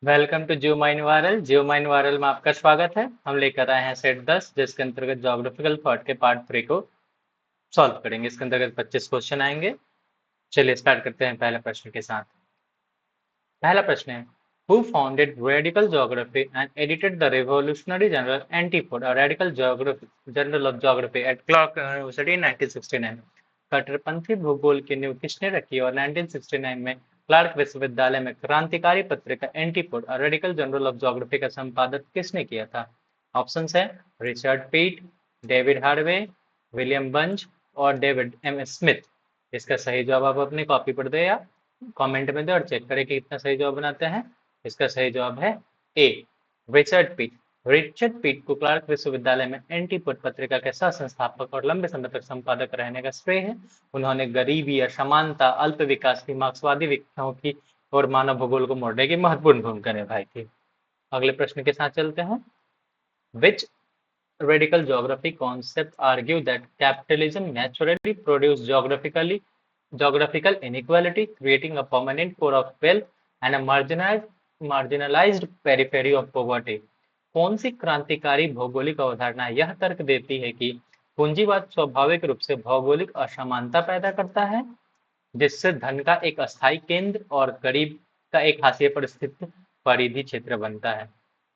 Welcome to geo mine viral. Geo mine viral में आपका स्वागत है। हम लेकर आए हैं सेट 10 जिसके अंतर्गत ज्योग्राफिकल थॉट के पार्ट 3 को सॉल्व करेंगे। इसके अंतर्गत 25 क्वेश्चन आएंगे। चलिए स्टार्ट करते हैं पहले प्रश्न के साथ। पहला प्रश्न है, who founded radical geography and edited the revolutionary journal Antipode और radical geography journal of geography at Clark University in 1969। कट्टरपंथी भूगोल की नींव किसने रखी और 1969 में क्लार्क विश्वविद्यालय में क्रांतिकारी पत्रिका एंटीपोड और रेडिकल जर्नल ऑफ ज्योग्राफी का संपादन किसने किया था? ऑप्शंस है रिचर्ड पीट, डेविड हार्वे, विलियम बंज और डेविड एम स्मिथ। इसका सही जवाब आप अपनी कॉपी पर दे या कमेंट में दे और चेक करें कि कितना सही जवाब बनाते हैं। इसका सही जवाब है ए, रिचर्ड पीट। रिचर्ड पीट को क्लार्क विश्वविद्यालय में एंटीपोड पत्रिका के सह संस्थापक और लंबे समय तक संपादक रहने का श्रेय है। उन्होंने गरीबी, असमानता, अल्प विकास की मार्क्सवादी व्याख्याओं की और मानव भूगोल को मोड़ने की महत्वपूर्ण भूमिका निभाई थी। अगले प्रश्न के साथ चलते हैं। विच radical geography concept argue that capitalism naturally produces geographical inequality, creating a permanent core of wealth and a marginalized periphery of poverty। कौन सी क्रांतिकारी भौगोलिक अवधारणा यह तर्क देती है कि पूंजीवाद स्वाभाविक रूप से भौगोलिक असमानता पैदा करता है, जिससे धन का एक अस्थायी केंद्र और गरीब का एक हाशिए पर स्थित परिधि क्षेत्र बनता है?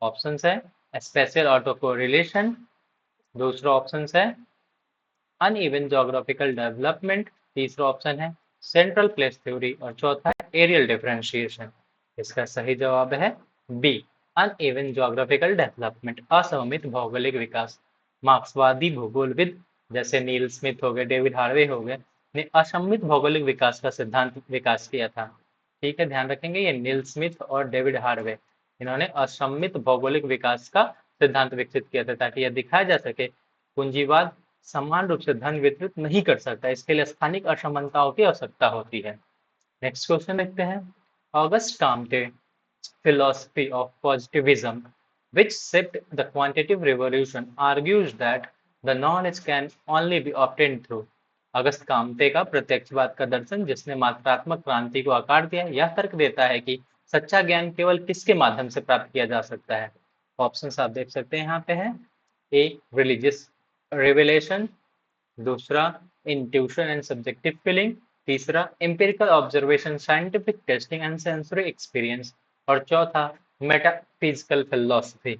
ऑप्शन है स्पेशल ऑटो कोरिलेशन, दूसरा ऑप्शन है अनइवन जोग्राफिकल डेवलपमेंट, तीसरा ऑप्शन है सेंट्रल प्लेस थ्योरी और चौथा है एरियल डिफरेंशिएशन। इसका सही जवाब है बी, अनइवन जोग्राफिकल डेवलपमेंट, असममित भौगोलिक विकास। मार्क्सवादी भूगोलविद जैसे नील स्मिथ हो गए, डेविड हार्वे हो गए, ने असममित भौगोलिक विकास का सिद्धांत विकास किया था। ठीक है, ध्यान रखेंगे ये नील स्मिथ और डेविड हार्वे, इन्होंने असममित भौगोलिक विकास का सिद्धांत विकसित किया था ताकि यह दिखाया जा सके पूंजीवाद समान रूप से धन वितरित नहीं कर सकता, इसके लिए स्थानिक असमानताओं की आवश्यकता होती है। नेक्स्ट क्वेश्चन देखते हैं। Auguste Comte philosophy of positivism, which shaped the quantitative revolution, argues that the knowledge can only be obtained through। Auguste Comte का प्रत्यक्षवाद का दर्शन, जिसने मात्रात्मक क्रांति को आकार दिया, यह तर्क देता है कि सच्चा ज्ञान केवल किसके माध्यम से प्राप्त किया जा सकता है? ऑप्शंस आप देख सकते हैं यहाँ पे है। ए, रिलीजियस रिवेलेशन, दूसरा इंट्यूशन एंड सब्जेक्टिव फीलिंग, तीसरा empirical observation, scientific testing and sensory experience और चौथा मेटाफिजिकल फिलॉसफी।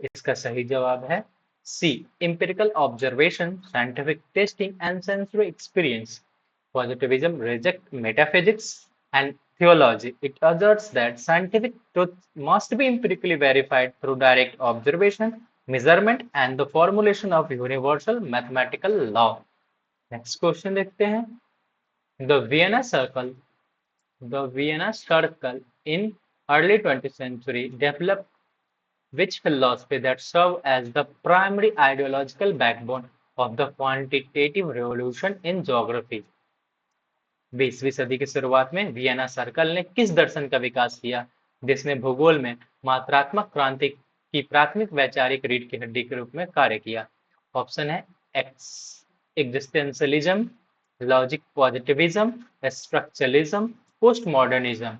इसका सही जवाब है C, empirical observation, scientific testing and sensory experience. Positivism rejects metaphysics and theology. It asserts that scientific truth must be empirically verified through direct observation, measurement, and the formulation of universal mathematical law। Next question देखते हैं। The Vienna Circle, the Vienna Circle in early 20th century developed which philosophy that served as the primary ideological backbone of the quantitative revolution in geography। 20वीं सदी की शुरुआत में Vienna circle ने किस दर्शन का विकास किया जिसने भूगोल में मात्रात्मक क्रांति की प्राथमिक वैचारिक रीढ़ की हड्डी के रूप में कार्य किया? ऑप्शन है x, existentialism, logic positivism, structuralism, post modernism.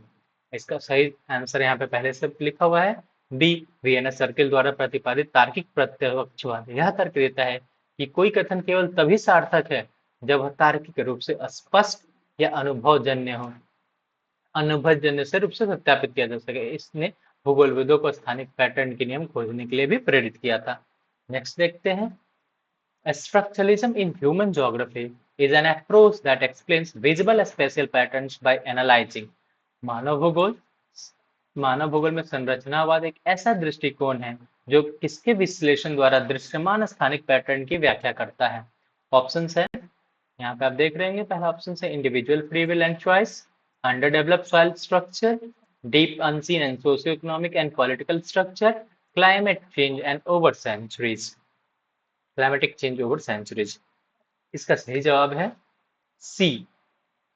इसका सही आंसर यहाँ पे पहले से लिखा हुआ है बी, वियना सर्कल द्वारा प्रतिपादित तार्किक प्रत्यक्षवाद। यह तर्क देता है कि कोई कथन केवल तभी सार्थक है जब वह तार्किक रूप से स्पष्ट या अनुभवजन्य से रूप से सत्यापित किया जा सके। इसने भूगोलविदों को स्थानिक पैटर्न के नियम खोजने के लिए भी प्रेरित किया था। नेक्स्ट देखते हैं। Structuralism in human geography is an approach that explains visible spatial patterns by analyzing। मानव भूगोल मानव भूगोल में संरचनावाद एक ऐसा दृष्टिकोण है जो किसके विश्लेषण द्वारा दृश्यमान स्थानिक पैटर्न की व्याख्या करता है? ऑप्शन है यहाँ पे आप देख रहे हैं। पहला ऑप्शन है individual free will and choice, under developed soil structure, deep unseen and socio economic and political structure, climate change and over centuries, climatic change over centuries. इसका सही जवाब है सी,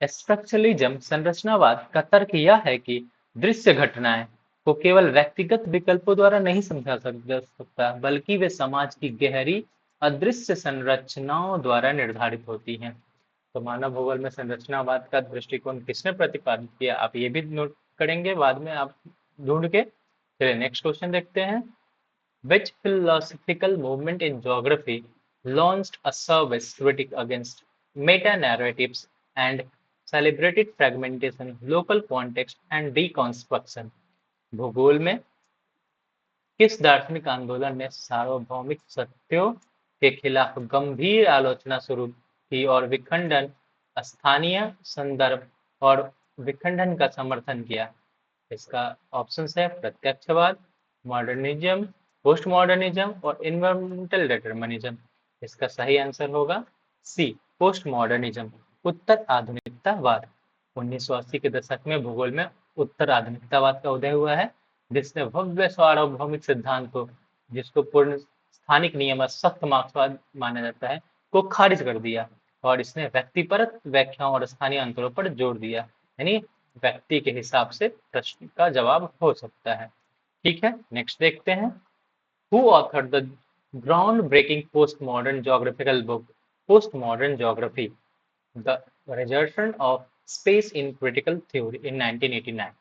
स्ट्रक्चरलिज्म। संरचनावाद का तर्क यह है कि दृश्य घटनाएं को केवल व्यक्तिगत विकल्पों द्वारा नहीं समझा जा सकता, बल्कि वे समाज की गहरी अदृश्य संरचनाओं द्वारा निर्धारित होती हैं। तो मानव भूगोल में संरचनावाद का दृष्टिकोण किसने प्रतिपादित किया, आप ये भी नोट करेंगे बाद में आप ढूंढ के। चलिए नेक्स्ट क्वेश्चन देखते हैं। Which philosophical movement in geography launched a service critique against meta-narratives and celebrated fragmentation, local context and deconstruction? भूगोल में किस दार्शनिक आंदोलन ने सार्वभौमिक सत्यों के खिलाफ गंभीर आलोचना शुरू की और विखंडन, स्थानीय संदर्भ और विखंडन का समर्थन किया? इसका ऑप्शन है प्रत्यक्षवाद, मॉडर्निज्म, पोस्ट मॉडर्निज्म और इन्वायरमेंटल डिटर्मिनिज्म। इसका सही आंसर होगा सी, पोस्ट मॉडर्निज्म, उत्तर आधुनिकतावाद। 1980 के दशक में भूगोल में उत्तर आधुनिकतावाद का उदय हुआ है, जिसने भव्य सार्वभौमिक सिद्धांत को, जिसको पूर्ण स्थानिक नियम सख्त मार्क्सवाद माना जाता है, को खारिज कर दिया और इसने व्यक्तिपरक व्याख्याओं और स्थानीय अंतरों पर जोर दिया। यानी व्यक्ति के हिसाब से प्रश्न का जवाब हो सकता है। ठीक है, नेक्स्ट देखते हैं। Who authored the groundbreaking postmodern geographical book Postmodern Geography: The Resurgence of Space in Critical Theory in 1989?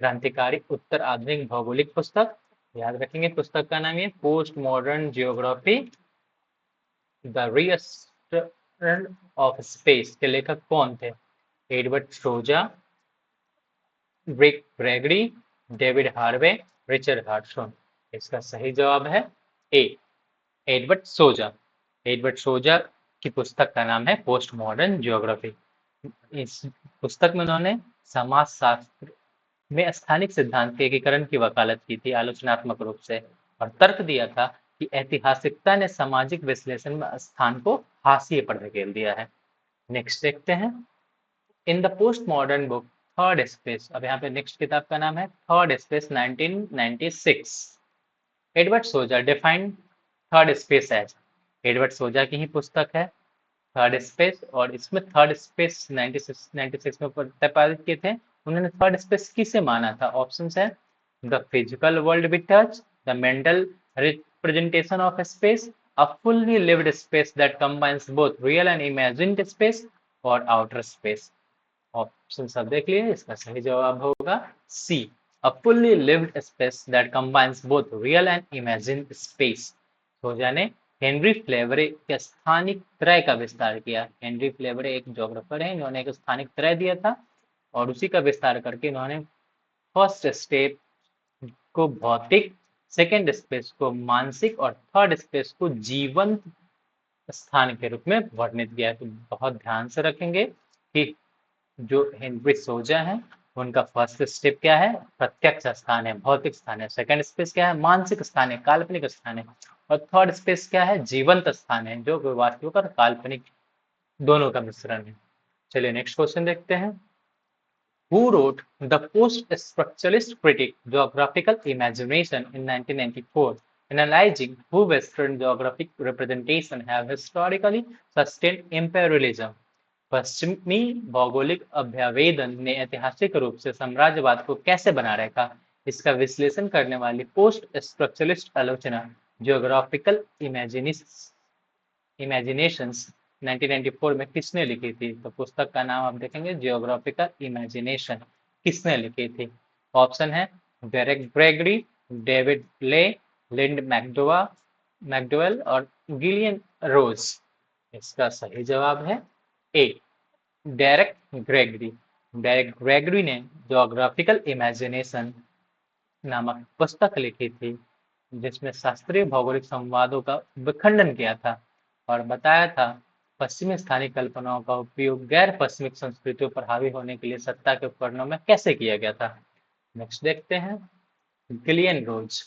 क्रांतिकारी उत्तर आधुनिक भौगोलिक पुस्तक, याद रखेंगे पुस्तक का नाम है post modern geography the reassertion of space के लेखक कौन थे? Edward Soja, Rick Gregory, David Harvey, Richard Hartshorne. इसका सही जवाब है ए, एडवर्ड सोजा। एडवर्ड सोजा की पुस्तक का नाम है पोस्ट मॉडर्न जियोग्राफी। इस पुस्तक में उन्होंने समाजशास्त्र में स्थानिक सिद्धांत के एकीकरण की वकालत की थी आलोचनात्मक रूप से, और तर्क दिया था कि ऐतिहासिकता ने सामाजिक विश्लेषण में स्थान को हाशिए पर धकेल दिया है। नेक्स्ट देखते हैं। In the post modern book third space, अब यहाँ पे नेक्स्ट किताब का नाम है third space 1996, Edward Soja defined third space as, Edward Soja की ही पुस्तक है थर्ड स्पेस, और इसमें थर्ड स्पेस 96 में प्रतिपादित किए थे। उन्होंने थर्ड स्पेस किसे माना था? ऑप्शन है the physical world we touch, the mental representation of space, a fully lived space that combines both real and imagined space, और आउटर स्पेस। ऑप्शन सब देख लिए, इसका सही जवाब होगा C, a fully lived space that combines both real and imagined space. Soja ने Henry फ्लेवरे के स्थानिक त्रय का विस्तार किया। हेनरी फ्लेवरे एक ज्योग्राफर है, इन्होंने एक स्थानिक त्रय दिया था और उसी का विस्तार करके इन्होंने फर्स्ट स्टेप को भौतिक, सेकेंड स्पेस को मानसिक और थर्ड स्पेस को जीवंत स्थान के रूप में वर्णित किया है। तो बहुत ध्यान से रखेंगे कि जो हेनरी सोजा है उनका फर्स्ट स्टेप क्या है? प्रत्यक्ष स्थान है, भौतिक स्थान है। सेकंड स्पेस क्या है? मानसिक स्थान है, काल्पनिक स्थान है। और थर्ड स्पेस क्या है? जीवंत स्थान है, जो वास्तविक और काल्पनिक दोनों का मिश्रण है। चलिए नेक्स्ट क्वेश्चन देखते हैं। Who wrote the post-structuralist critique Geographical Imagination in 1994, analyzing how Western geographic representation have historically sustained imperialism? पश्चिमी भौगोलिक अभ्यावेदन ने ऐतिहासिक रूप से साम्राज्यवाद को कैसे बनाए रखा, इसका विश्लेषण करने वाली पोस्ट स्ट्रक्चरलिस्ट आलोचना जियोग्राफिकल इमेजिनेशंस 1994 में किसने लिखी थी? तो पुस्तक का नाम आप देखेंगे जियोग्राफिकल इमेजिनेशन, किसने लिखी थी? ऑप्शन है डेरेक ग्रेगरी, डेविड ले, लिंड मैकडोवेल और गिलियन रोज। इसका सही जवाब है ए, डेरेक ग्रेगरी। डेरेक ग्रेगरी ने जियोग्राफिकल इमेजिनेशन नामक पुस्तक लिखी थी, जिसमें शास्त्रीय भौगोलिक संवादों का विखंडन किया था और बताया था पश्चिमी स्थानीय कल्पनाओं का उपयोग गैर पश्चिमी संस्कृतियों पर हावी होने के लिए सत्ता के उपकरणों में कैसे किया गया था। नेक्स्ट देखते हैं। Gillian Rose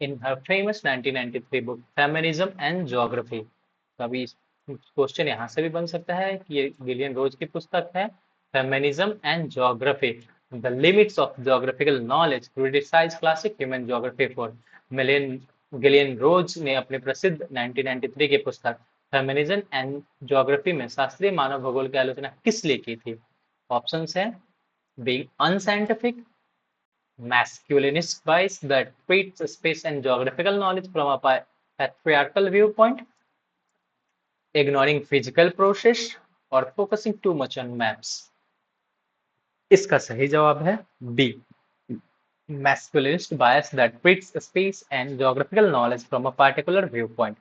in her famous 1993 book feminism and geography, कभी क्वेश्चन यहाँ से भी बन सकता है कि ये गिलियन रोज की पुस्तक है feminism and geography, the limits of geographical knowledge criticise classic human geography for Gillian Rose ने अपने प्रसिद्ध 1993 की पुस्तक फेमिनिज्म एंड ज्योग्राफी में शास्त्रीय मानव भूगोल की आलोचना किस लिए की थी? ऑप्शंस है being unscientific, masculinist bias that treats space and geographical knowledge from a patriarchal viewpoint, ignoring physical process, और focusing too much on maps। इसका सही जवाब है B, masculinist bias that treats space and geographical knowledge from a particular viewpoint।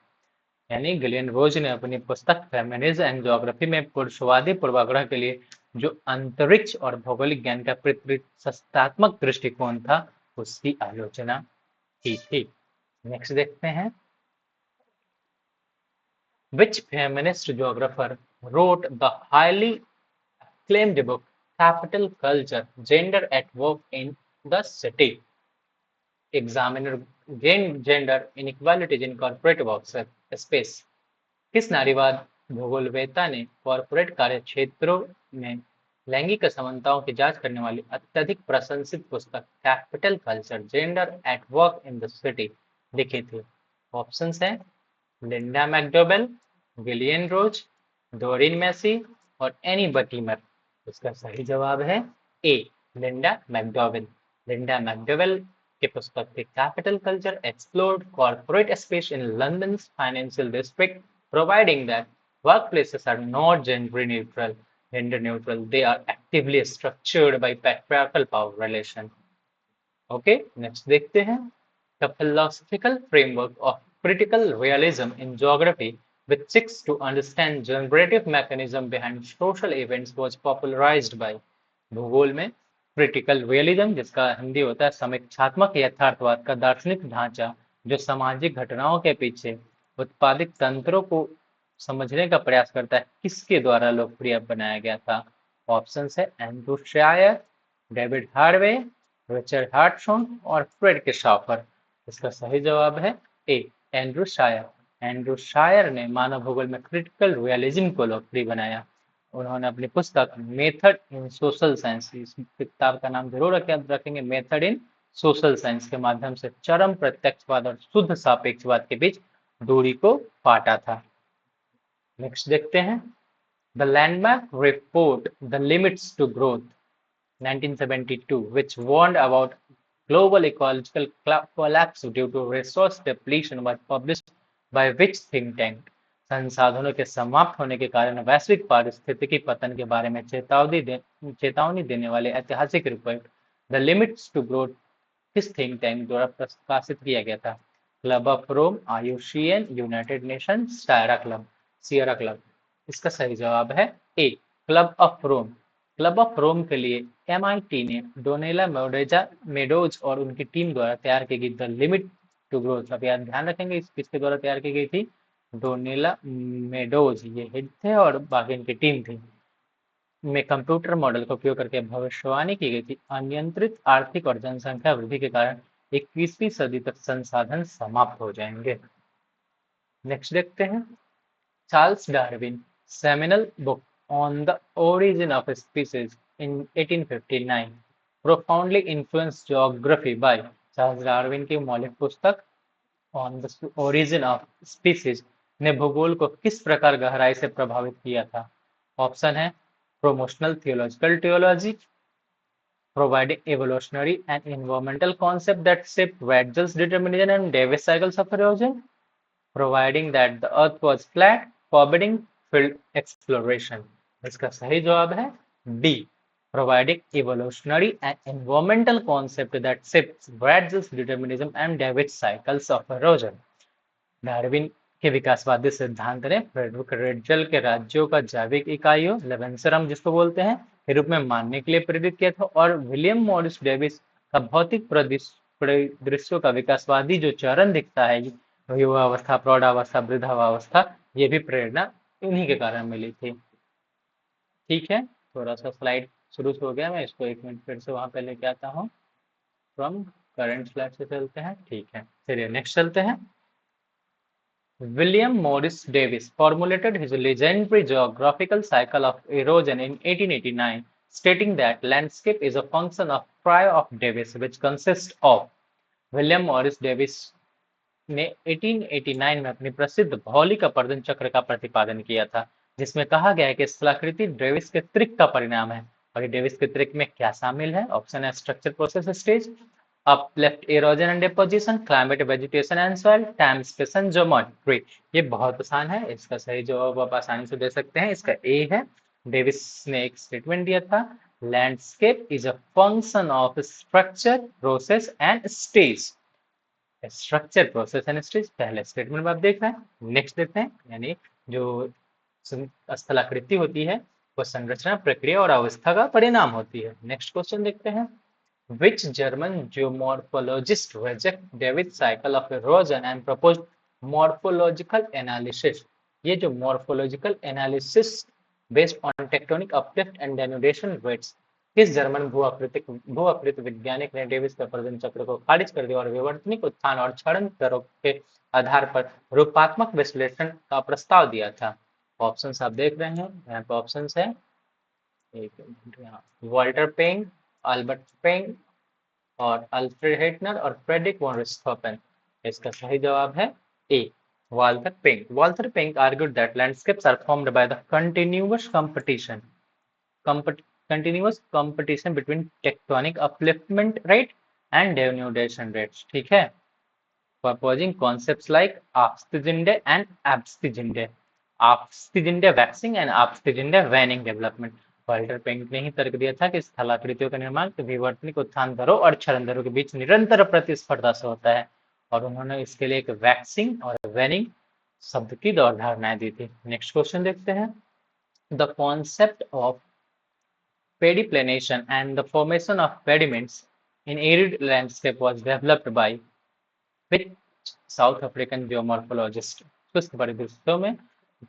यानी Gillian Rose ने अपनी पुस्तक feminism and geography में पुरुषवादी पूर्वाग्रह के लिए जो अंतरिक्ष और भौगोलिक ज्ञान का प्रतिष्ठात्मक दृष्टिकोण था उसकी आलोचना की थी। नेक्स्ट देखते हैं, which feminist geographer wrote the highly acclaimed book Capital Culture, Gender at Work in the City? Examiner gender inequalities in corporate workspace। किस नारीवाद भूगोलवेत्ता ने कॉर्पोरेट कार्य क्षेत्रों में लैंगिक असमानताओं की जांच करने वाली अत्यधिक प्रशंसित पुस्तक capital culture gender at work in the city लिखी थी? ऑप्शंस हैं लिंडा मैकडोवेल, गिलियन रोज, डोरिन मैसी और एनी बटीमर। इसका सही जवाब है ए, लिंडा मैकडोवेल। लिंडा मैकडोवेल की पुस्तक थी capital culture explored corporate space in London financial district, providing that workplaces are not gender neutral, they are actively structured by patriarchal power relation। Okay, next देखते हैं, the philosophical framework of critical realism in geography which seeks to understand generative mechanism behind social events was popularized by। भूगोल में critical realism, जिसका हिंदी होता है समीक्षात्मक यथार्थवाद का दार्शनिक ढांचा, जो सामाजिक घटनाओं के पीछे उत्पादित तंत्रों को समझने का प्रयास करता है, किसके द्वारा लोकप्रिय बनाया गया था? ऑप्शंस है एंड्रू शायर, डेविड हार्वे, रिचर्ड हार्टशॉन और फ्रेड किर्चॉफर। इसका सही जवाब है ए, एंड्रू शायर। एंड्रू शायर ने मानव भूगोल में क्रिटिकल रियलिज्म को लोकप्रिय बनाया। उन्होंने अपनी पुस्तक मेथड इन सोशल साइंस, इस किताब का नाम जरूर रखेंगे, मेथड इन सोशल साइंस, के माध्यम से चरम प्रत्यक्षवाद और शुद्ध सापेक्षवाद के बीच दूरी को पाटा था। नेक्स्ट देखते हैं, the landmark report the limits to growth 1972 which warned about global ecological collapse due to resource depletion was published by which think tank? संसाधनों के समाप्त होने के कारण वैश्विक पारिस्थितिकी पतन के बारे में चेतावनी देने वाले ऐतिहासिक report the limits to growth किस थिंक टैंक द्वारा प्रकाशित किया गया था? Club of Rome, IUCN, United Nation, Sierra Club. इसका सही जवाब है A, Club of Rome. Club of Rome के लिए MIT ने डोनेला मेडोज और उनकी टीम द्वारा तैयार की गई द लिमिट टू ग्रोथ, अब याद ध्यान रखेंगे किसके द्वारा तैयार की गई थी? डोनेला मेडोज, ये हेड थे और बाकी इनकी टीम थी, में कंप्यूटर मॉडल का उपयोग करके भविष्यवाणी की गई थी अनियंत्रित आर्थिक और जनसंख्या वृद्धि के कारण 21वीं सदी तक संसाधन समाप्त हो जाएंगे। नेक्स्ट देखते हैं, Charles Darwin seminal book on the origin of species in 1859 profoundly influence geography bye. Charles Darwin की मौलिक पुस्तक on the origin of species ने भूगोल को किस प्रकार गहराई से प्रभावित किया था? ऑप्शन है promotional theological theology, providing evolutionary and environmental concept that shape Waddell's determinism and Davis cycles of erosion, providing that the earth was flat, forbidding field exploration। इसका सही जवाब है D, providing evolutionary and environmental concept that shapes Waddell's determinism and Davis cycles of erosion। Darwin के विकासवादी सिद्धांत ने Frederick रेडजल के राज्यों का जैविक इकाइयों, लेवेंसरम जिसको बोलते हैं, के रूप में मानने के लिए प्रेरित किया था, और विलियम मॉरिस डेविस का भौतिक परिदृश्यों का विकासवादी जो चरण दिखता है, युवावस्था, प्रौढ़ावस्था, वृद्धावस्था, ये भी प्रेरणा इन्हीं के कारण मिली थी। ठीक है, थोड़ा सा स्लाइड शुरू हो गया, मैं इसको 1 मिनट फिर से वहां पे लेके आता हूँ। फ्रॉम करंट स्लाइड से चलते हैं। ठीक है, चलिए नेक्स्ट चलते हैं। William Morris Davis formulated his legendary geographical cycle of erosion in 1889, stating that landscape is a function of phi of Davis, which consists of। William Morris Davis ने 1889 में अपनी प्रसिद्ध भौगोलिक अपर्दन चक्र का प्रतिपादन किया था, जिसमें कहा गया है कि स्थलाकृति डेविस के त्रिक का परिणाम है। और ये डेविस के त्रिक में क्या शामिल है? ऑप्शन है structure, process, stage, uplift, erosion and deposition, climate, vegetation and soil, time, space and geometry। ये बहुत आसान है, इसका सही जवाब आप आसानी से दे सकते हैं, इसका ए है। डेविस ने एक स्टेटमेंट दिया था, landscape is a function of structure, process and stage. Structure, process and stage पहले स्टेटमेंट में आप देख रहे हैं। नेक्स्ट देखते हैं, यानी जो स्थलाकृति होती है वो संरचना, प्रक्रिया और अवस्था का परिणाम होती है। नेक्स्ट क्वेश्चन देखते हैं, which German geomorphologist rejected David's cycle of erosion and proposed morphological analysis? ये जो morphological analysis based on tectonic uplift and denudation rates, किस जर्मन भू-आकृति वैज्ञानिक ने डेविस के प्रजनन चक्र को खारिज कर दिया और विवर्तनिक उत्थान और क्षरण दरों के आधार पर रूपात्मक विश्लेषण का प्रस्ताव दिया था? ऑप्शंस आप देख रहे हैं, यहाँ पे ऑप्शंस है, एक मिनट, यहाँ वॉल्टर पेंग, अल्बर्ट पेंग और अल्फ्रेड हेटनर और फ्रेडरिक वॉन रिस्टहोफेन। इसका सही जवाब है A, Walther Penck. Walther Penck argued that landscapes are formed by the continuous competition between tectonic upliftment rate and denudation rates, ठीक है, proposing concepts like Abstygende and Abstygende, Abstygende waxing and Abstygende waning development। Walter Penck ने ही तर्क दिया था कि स्थलाकृतियों का निर्माण विवर्तनिक उत्थान दरों और क्षरण दरों के बीच निरंतर प्रतिस्पर्धा से होता है, और उन्होंने इसके लिए एक वैक्सिंग और वेनिंग शब्द की अवधारणाएं दी थी। नेक्स्ट क्वेश्चन देखते हैं, the concept of pediplanation and the formation of pediments in arid landscape was developed by which South African geomorphologist? शुष्क परिदृश्यों में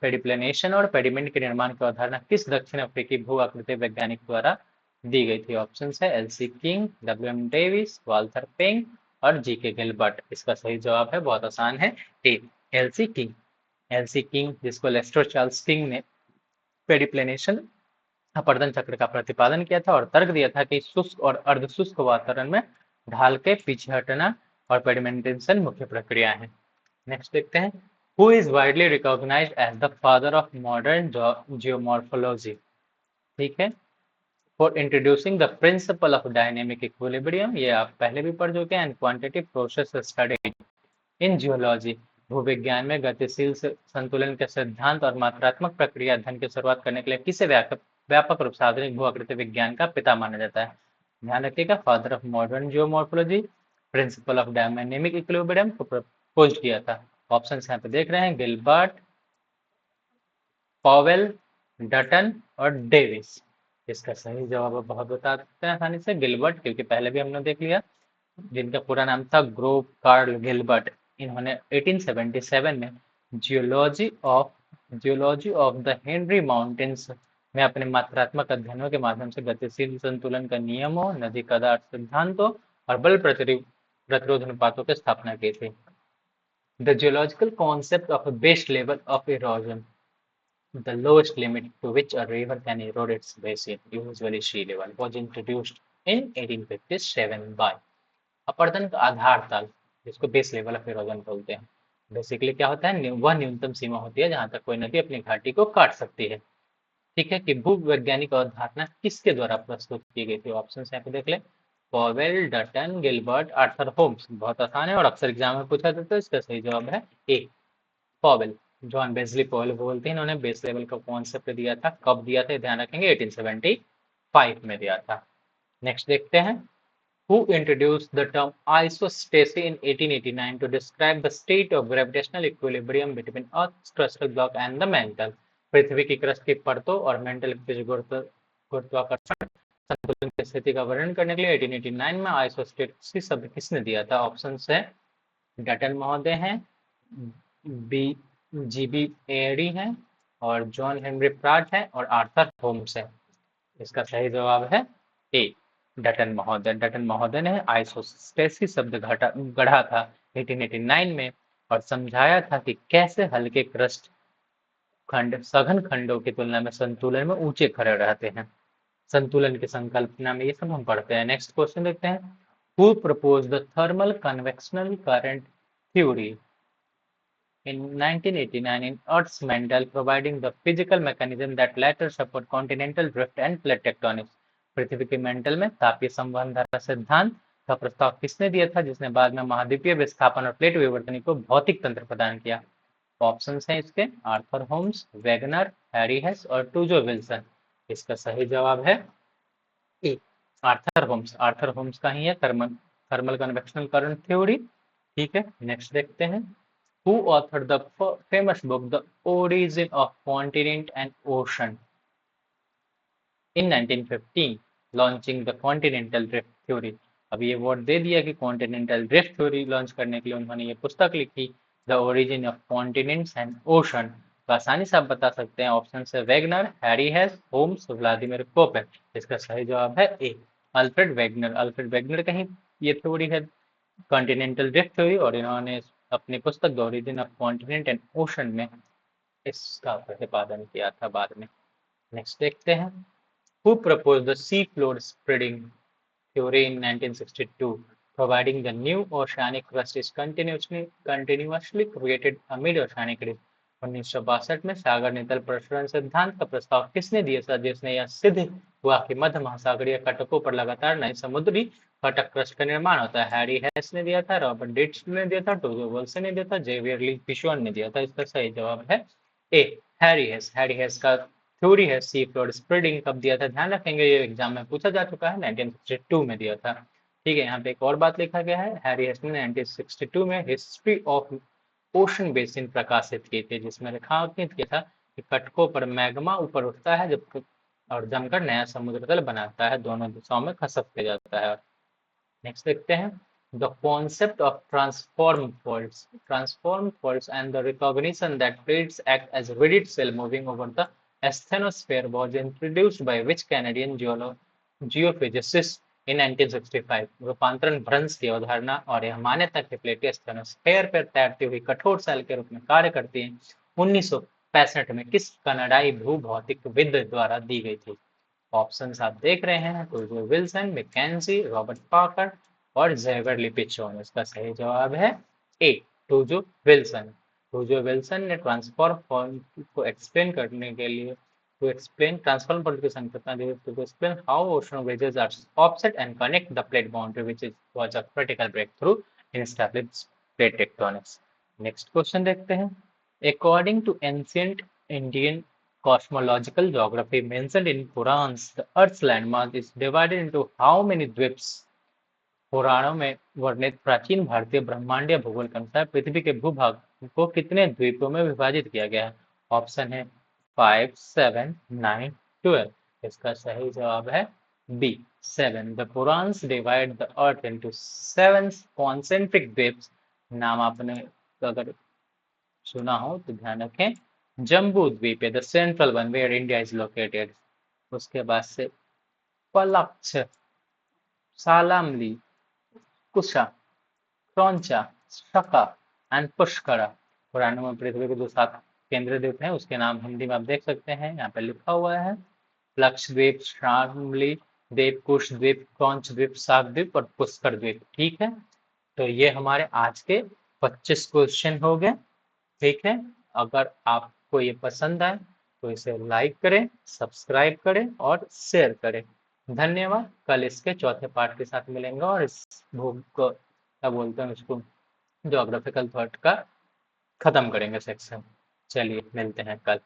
पेडिप्लेनेशन और पेडिमेंट के निर्माण की अवधारणा किस दक्षिण अफ्रीकी भू आकृति वैज्ञानिक द्वारा दी गई थी? ऑप्शन है L C King, W M Davis, Walther Penck और जीके गिलबर्ट। इसका सही जवाब है, बहुत आसान है, ए, एलसी किंग। एलसी किंग, जिसको लेस्टर चार्ल्स किंग ने पेडिप्लेनेशन अपर्दन चक्र का प्रतिपादन किया था और तर्क दिया था कि शुष्क और अर्धशुष्क वातावरण में ढाल के पीछे हटना और पेडिमेंटेशन मुख्य प्रक्रिया है। नेक्स्ट देखते हैं, who is widely recognised as the father of modern geomorphology? ठीक है, for introducing the principle of dynamic equilibrium, ये आप पहले भी पढ़ चुके हैं, and quantitative process study in geology, भूविज्ञान में गतिशील संतुलन के सिद्धांत और मात्रात्मक प्रक्रिया अध्ययन की शुरुआत करने के लिए किसे व्यापक रूप से आधुनिक भू आकृति विज्ञान का पिता माना जाता है? ध्यान रखिएगा, father of modern geomorphology, principal of dynamic equilibrium को प्रपोज किया था। ऑप्शन यहाँ पे देख रहे हैं, गिलबर्ट, पॉवेल, डटन और डेविस। इसका सही जवाब बहुत बता सकते हैं आसानी से, गिलबर्ट, क्योंकि पहले भी हमने देख लिया, जिनका पूरा नाम था ग्रोव कार्ल गिलबर्ट। इन्होंने 1877 में geology of the Henry mountains में अपने मात्रात्मक अध्ययनों के माध्यम से गतिशील संतुलन का नियमों, नदी पदार्थ सिद्धांतों और बल प्रतिरोध अनुपातों की स्थापना की थी। The geological concept of base level of erosion, the lowest limit to which a river can erode its basin, usually sea level, was introduced in 1857 by अपर्दन का आधार तल, जिसको बेस लेवल ऑफ इरोजन बोलते हैं। बेसिकली क्या होता है, वह न्यूनतम सीमा होती है जहां तक कोई नदी अपनी घाटी को काट सकती है। ठीक है, कि भूवैज्ञानिक अवधारणा किसके द्वारा प्रस्तुत की गई थी? ऑप्शन यहाँ पे देख ले, Powell, Dutton, Gilbert, Arthur Holmes. बहुत आसान है और अक्सर एग्जाम में पूछा जाता है। इसका सही जवाब है ए, पॉवेल। जॉन बेस्ली पॉवेल बोलते हैं, इन्होंने बेस लेवल का कॉन्सेप्ट दिया था। कब दिया था ध्यान रखेंगे, 1875 में दिया था। नेक्स्ट देखते हैं, who introduced the term isostasy in 1889 to describe the state of gravitational equilibrium between Earth's crustal block and the mantle? पृथ्वी की क्रस्ट की परतों और मेंटल के बीच गुरुत्वाकर्षण संतुलन की स्थिति का वर्णन करने के लिए 1889 में आइसोस्टेसी शब्द किसने दिया था? ऑप्शन है डटन महोदय हैं, जीबी एरी हैं और जॉन हेनरी प्राट हैं और आर्थर होम्स है। इसका सही जवाब है ए, डटन महोदय। डटन महोदय ने आइसोस्टेसी शब्द गढ़ा था 1889 में और समझाया था कि कैसे हल्के क्रस्ट खंड सघन खंडों की तुलना में संतुलन में ऊंचे खड़े रहते हैं। संतुलन की संकल्पना में ये सब हम पढ़ते हैं। नेक्स्ट क्वेश्चन देखते हैं, who propose the thermal convectional current theory in 1989 in Earth's mantle, providing the physical mechanism that later support continental drift and plate tectonics? पृथ्वी के मेंटल में तापीय संवहन धारा सिद्धांत का प्रस्ताव किसने दिया था, जिसने बाद में महाद्वीपीय विस्थापन और प्लेट विवर्तन को भौतिक तंत्र प्रदान किया? ऑप्शंस हैं इसके, Arthur Holmes, Wegener, Harry Hess और टूजो विल्सन। इसका सही जवाब है ए आर्थर होम्स का ही है थर्मल कन्वेक्शनल करंट थ्योरी। ठीक है, नेक्स्ट देखते हैं। Who author the famous book the origin of continent and ocean in 1915 launching the continental drift theory. अब ये वर्ड दे दिया कि कॉन्टिनेंटल ड्रिफ्ट थ्योरी लॉन्च करने के लिए उन्होंने ये पुस्तक लिखी, the origin of continents and ocean. तो आसानी से आप बता सकते हैं, ऑप्शन से Wegener, Harry Hess, Holmes, Vladimir Koppen. इसका सही जवाब है A, Alfred Wegener. Alfred Wegener का ही ये थ्योरी है कॉन्टिनेंटल ड्रिफ्ट थ्योरी, और इन्होंने अपनी पुस्तक the origin of continent and ocean में इसका प्रतिपादन किया था बाद में। नेक्स्ट देखते हैं। Who proposed the seafloor spreading theory in 1962, providing the new oceanic crust is continuously created amid oceanic ridge? 1962 में सागर नितल प्रसरण सिद्धांत का प्रस्ताव किसने दिया था, जिसने यह सिद्ध हुआ कि मध्य महासागरीय कटकों पर लगातार नए समुद्री कटक क्रस्ट का निर्माण होता है? हैरी हेस ने दिया था, रॉबर्ट डिट्स ने दिया था, टोजो विल्सन ने दिया था, जेवियर ली पिशोन ने दिया था। इसका सही जवाब है ए, हैरी हेस। हैरी हेस का थ्योरी है सी फ्लोर स्प्रेडिंग कब दिया था, ध्यान रखेंगे ये एग्जाम में पूछा जा चुका है, 1962 में दिया था। ठीक है, यहाँ पे एक और बात लिखा गया है, हैरी हेस ने 1962 में हिस्ट्री ऑफ ओशन बेसिन प्रकाशित की थी, जिसमें रेखांकित किया था कि कटकों पर मैग्मा ऊपर उठता है जब और जमकर नया समुद्र तल बनाता है, दोनों दिशाओं में खसकते जाता है। नेक्स्ट देखते हैं। The concept of transform faults and the recognition that plates act as rigid cell moving over the asthenosphere was introduced by which Canadian geophysicist in 1965? रूपांतरण भ्रंश की अवधारणा और यह मान्यता कि प्लेटें asthenosphere पर तैरती हुई कठोर सेल के रूप में कार्य करती हैं 1965 में किस कनाडाई भूभौतिकविद द्वारा दी गई थी? ऑप्शंस आप देख रहे हैं, टूजो विल्सन, मैकेंजी, रॉबर्ट पाकर और जेवियर पिचोन। इसका सही जवाब है A, Tuzo Wilson. Tuzo Wilson ने ट्रांसफॉर्म फॉर्म को एक्सप्लेन करने के लिए टू एक्सप्लेन ट्रांसफॉर्म फॉर्म की संकल्पना दी to explain how ocean wedges are offset and connect the plate boundary which is was a critical breakthrough in established plate tectonics. Next question देखते हैं। According to ancient Indian cosmological geography mentioned in Purans, the Earth's landmass is divided into how many द्वीप्स? पुराणों में वर्णित प्राचीन भारतीय ब्रह्मांडीय भूगोल के अनुसार पृथ्वी के भूभाग को कितने द्वीपों में विभाजित किया गया है? ऑप्शन है 5, 7, 9, 12। इसका सही जवाब है B, 7। The Puranas divide the earth into 7 concentric dvipas. नाम आपने अगर सुना हो तो ध्यान रखें, जम्बू द्वीप है the central one where India is located. उसके बाद से पलक्ष, सालामली, कुशा, क्रौंचा, शका एंड पुष्करा। पुराणों में पृथ्वी के जो 7 केंद्रीय द्वीप हैं उसके नाम हिंदी में आप देख सकते हैं, यहाँ पे लिखा हुआ है। लक्षद्वीप, शामली द्वीप, कुश द्वीप, क्रौंच द्वीप, शाक द्वीप और पुष्कर द्वीप। ठीक है, तो ये हमारे आज के 25 क्वेश्चन हो गए। ठीक है, अगर आपको ये पसंद आए तो इसे लाइक करें, सब्सक्राइब करें और शेयर करें। धन्यवाद। कल इसके चौथे पार्ट के साथ मिलेंगे और इस बुक को क्या बोलते हैं उसको, ज्योग्राफिकल थॉट का खत्म करेंगे सेक्शन। चलिए मिलते हैं कल।